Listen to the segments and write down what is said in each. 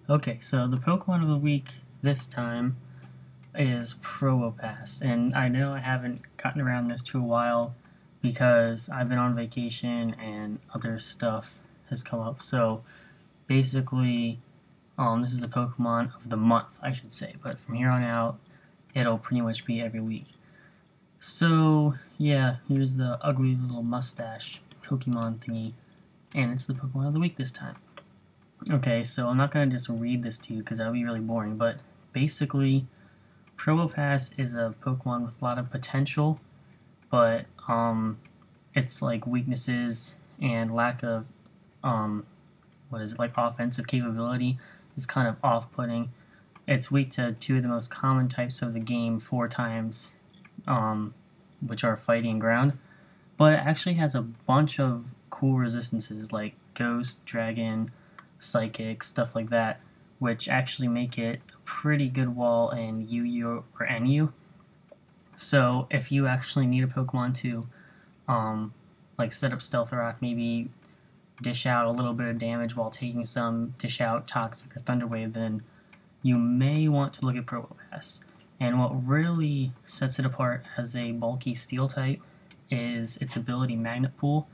Okay, so the Pokemon of the week this time is Probopass, and I know I haven't gotten around this to a while because I've been on vacation and other stuff has come up. So basically, this is the Pokemon of the month, I should say, but from here on out, it'll pretty much be every week. So yeah, here's the ugly little mustache Pokemon thingy, and it's the Pokemon of the week this time. Okay, so I'm not going to just read this to you because that would be really boring, but basically, Probopass is a Pokemon with a lot of potential, but its like weaknesses and lack of like offensive capability is kind of off-putting. It's weak to two of the most common types of the game 4 times, which are fighting and ground, but it actually has a bunch of cool resistances like Ghost, Dragon, Psychic, stuff like that, which actually make it a pretty good wall in UU or NU. So if you actually need a Pokemon to like set up Stealth Rock, maybe dish out a little bit of damage while taking some, dish out Toxic or Thunder Wave, then you may want to look at Probopass. And what really sets it apart as a bulky Steel type is its ability Magnet Pool.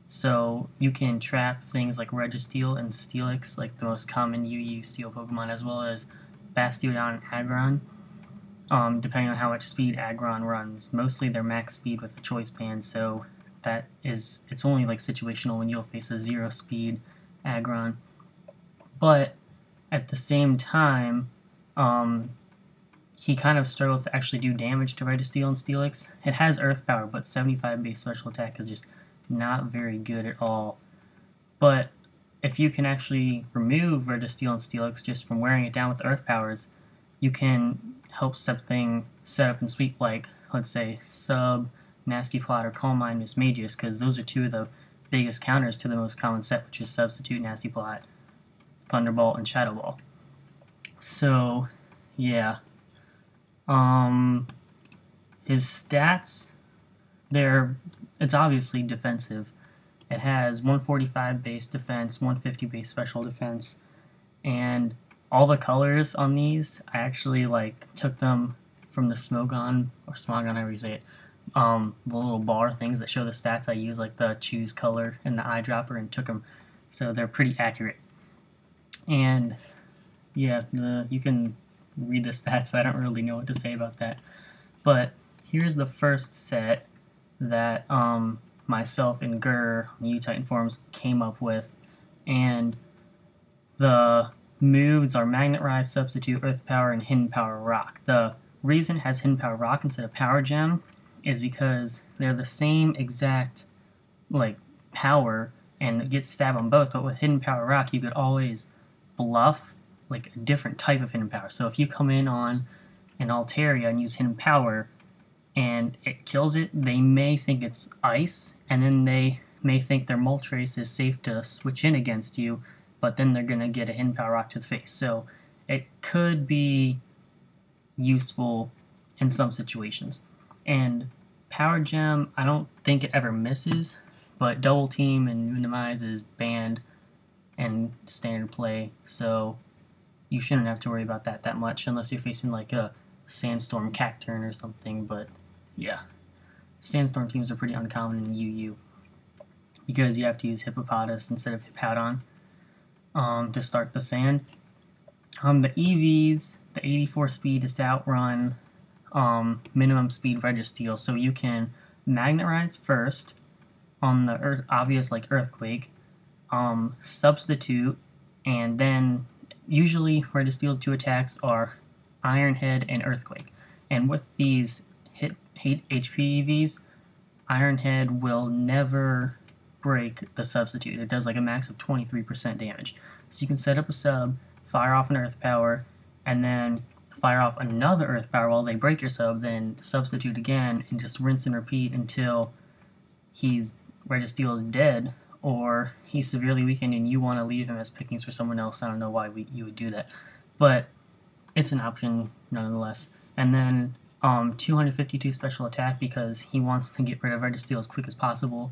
So you can trap things like Registeel and Steelix, like the most common UU Steel Pokemon, as well as Bastiodon and Aggron, depending on how much speed Aggron runs. Mostly they're max speed with the Choice Band, so it's only like situational when you'll face a 0 speed Aggron. But at the same time, he kind of struggles to actually do damage to Registeel and Steelix. It has Earth Power, but 75 base special attack is just not very good at all. But if you can actually remove Registeel and Steelix just from wearing it down with Earth Powers, you can help something set up and sweep like, let's say, Sub, Nasty Plot, or Calm Mind Mismagius, because those are two of the biggest counters to the most common set, which is Substitute, Nasty Plot, Thunderbolt, and Shadow Ball. So, yeah. His stats, it's obviously defensive. It has 145 base defense, 150 base special defense, and all the colors on these, I actually took them from the Smogon, or Smogon, however you say it, the little bar things that show the stats. I use like the choose color and the eyedropper and took them, so they're pretty accurate. And yeah, you can read the stats. I don't really know what to say about that, but here's the first set that myself and Gur on the U-Titan forums came up with, and the moves are Magnet Rise, Substitute, Earth Power, and Hidden Power Rock. The reason it has Hidden Power Rock instead of Power Gem is because they're the same exact power and get stab on both, but with Hidden Power Rock you could always bluff like a different type of Hidden Power. So if you come in on an Altaria and use Hidden Power and it kills it, they may think it's Ice, and then they may think their Moltres is safe to switch in against you, but then they're going to get a Hidden Power Rock to the face. So it could be useful in some situations. And Power Gem, I don't think it ever misses, but Double Team and Minimize is banned and standard play, so you shouldn't have to worry about that much unless you're facing like a Sandstorm Cacturn or something. But yeah, Sandstorm teams are pretty uncommon in UU because you have to use Hippopotas instead of Hippowdon to start the sand. The EVs, the 84 speed is to outrun minimum speed Registeel, so you can Magnet Rise first on the obvious like Earthquake, Substitute, and then usually Registeel's 2 attacks are Iron Head and Earthquake. And with these hit HP EVs, Iron Head will never break the Substitute. It does like a max of 23% damage. So you can set up a sub, fire off an Earth Power, and then fire off another Earth Power while they break your sub, then Substitute again, and just rinse and repeat until Registeel is dead, or he's severely weakened and you want to leave him as pickings for someone else. I don't know why you would do that, but it's an option nonetheless. And then 252 special attack because he wants to get rid of Registeel as quick as possible.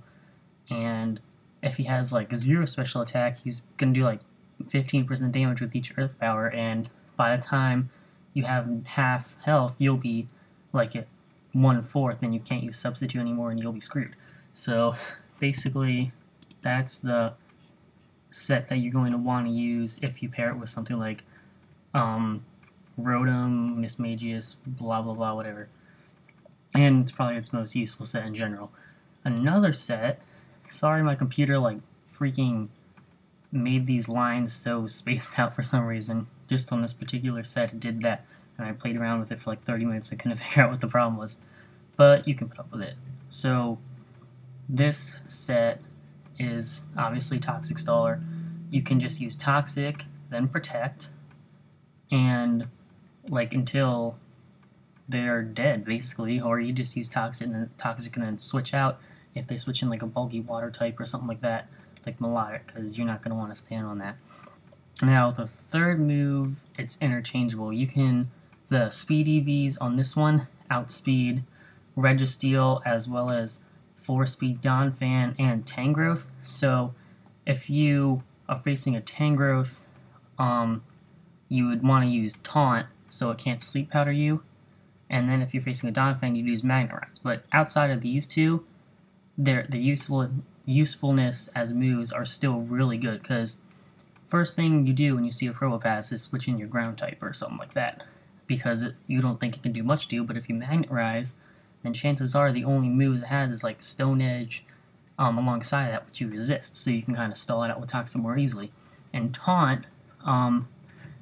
And if he has like 0 special attack, he's gonna do like 15% damage with each earth power, and by the time you have half health, you'll be like at 1/4, and you can't use substitute anymore, and you'll be screwed. So basically, that's the set that you're going to want to use if you pair it with something like Rotom, Mismagius, blah blah blah, whatever. And it's probably its most useful set in general. Another set, sorry my computer like freaking made these lines so spaced out for some reason. Just on this particular set it did that, and I played around with it for like 30 minutes and couldn't figure out what the problem was. But you can put up with it. So this set is obviously Toxic Staller. You can just use Toxic, then Protect, and like until they're dead basically, or you just use Toxic and then switch out if they switch in like a bulky water type or something like that, like Melodic, because you're not going to want to stand on that. Now the third move, it's interchangeable. You can, the Speed EVs on this one, outspeed Registeel as well as 4-speed Donphan and Tangrowth. So if you are facing a Tangrowth, you would want to use Taunt so it can't Sleep Powder you. And then if you're facing a Donphan, you'd use Magnetize. But outside of these two, the usefulness as moves are still really good, because first thing you do when you see a Probopass is switch in your ground type or something like that, because you don't think it can do much to you. But if you Magnetize, then chances are the only moves it has is like Stone Edge alongside of that, which you resist, so you can kind of stall it out with Toxic more easily. And Taunt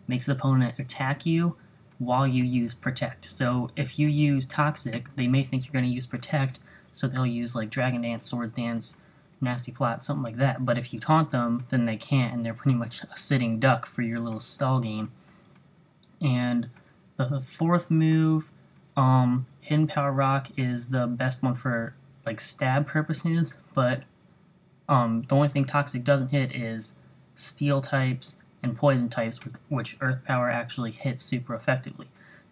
makes the opponent attack you while you use Protect. So if you use Toxic, they may think you're going to use Protect, so they'll use like Dragon Dance, Swords Dance, Nasty Plot, something like that. But if you taunt them, then they can't, and they're pretty much a sitting duck for your little stall game. And the fourth move, Hidden Power Rock, is the best one for like stab purposes, but the only thing Toxic doesn't hit is Steel types and Poison types, which Earth Power actually hits super effectively.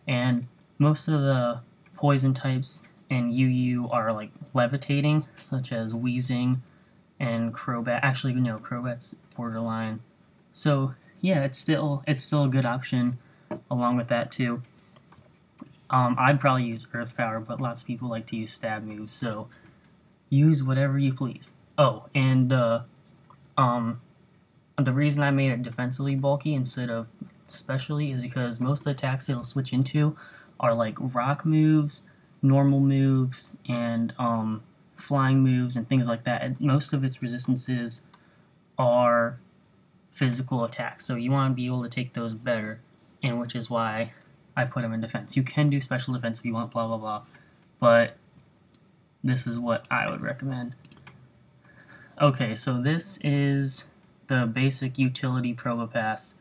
And most of the Poison types in UU are like levitating, such as Weezing and Crobat. Actually, no, Crobat's borderline. So yeah, it's still a good option along with that too. I'd probably use Earth Power, but lots of people like to use stab moves, so use whatever you please. Oh, and the reason I made it defensively bulky instead of specially is because most of the attacks it'll switch into are like rock moves, normal moves, and flying moves and things like that. And most of its resistances are physical attacks, so you want to be able to take those better, and which is why I put them in defense. You can do special defense if you want, blah blah blah, but this is what I would recommend. Okay, so this is the basic utility Probopass.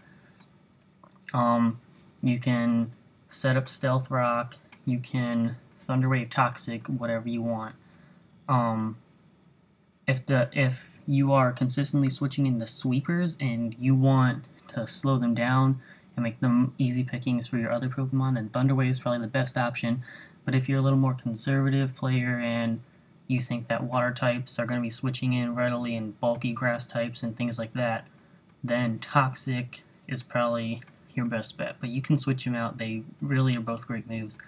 You can set up Stealth Rock, you can Thunder Wave Toxic, whatever you want. If you are consistently switching in the sweepers and you want to slow them down and make them easy pickings for your other Pokemon, then Thunder Wave is probably the best option. But if you're a little more conservative player and you think that water types are going to be switching in readily and bulky grass types and things like that, then Toxic is probably your best bet. But you can switch them out. They really are both great moves.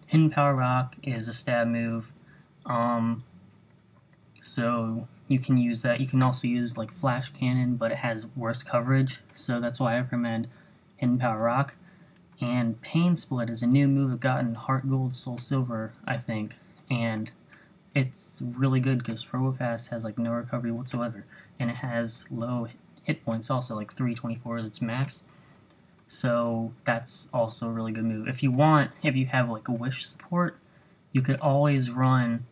Hidden Power Rock is a stab move, so you can use that. You can also use like Flash Cannon, but it has worse coverage, so that's why I recommend Hidden Power Rock. And Pain Split is a new move I've gotten Heart Gold, Soul Silver, I think, and it's really good because Probopass has like no recovery whatsoever, and it has low hit points also, like 324 is its max. So that's also a really good move. If you have like a wish support, you could always run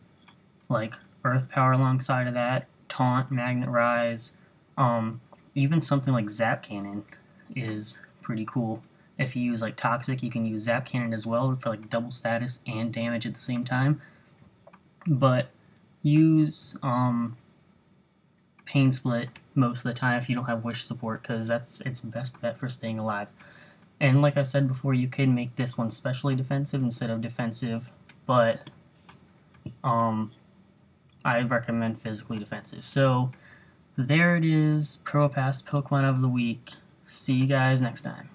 like Earth Power alongside of that, Taunt, Magnet Rise, even something like Zap Cannon is pretty cool. If you use like Toxic, you can use Zap Cannon as well for like double status and damage at the same time. But use Pain Split most of the time if you don't have wish support, because that's its best bet for staying alive. And like I said before, you can make this one specially defensive instead of defensive, but I recommend physically defensive. So there it is. Probopass Pokemon of the Week. See you guys next time.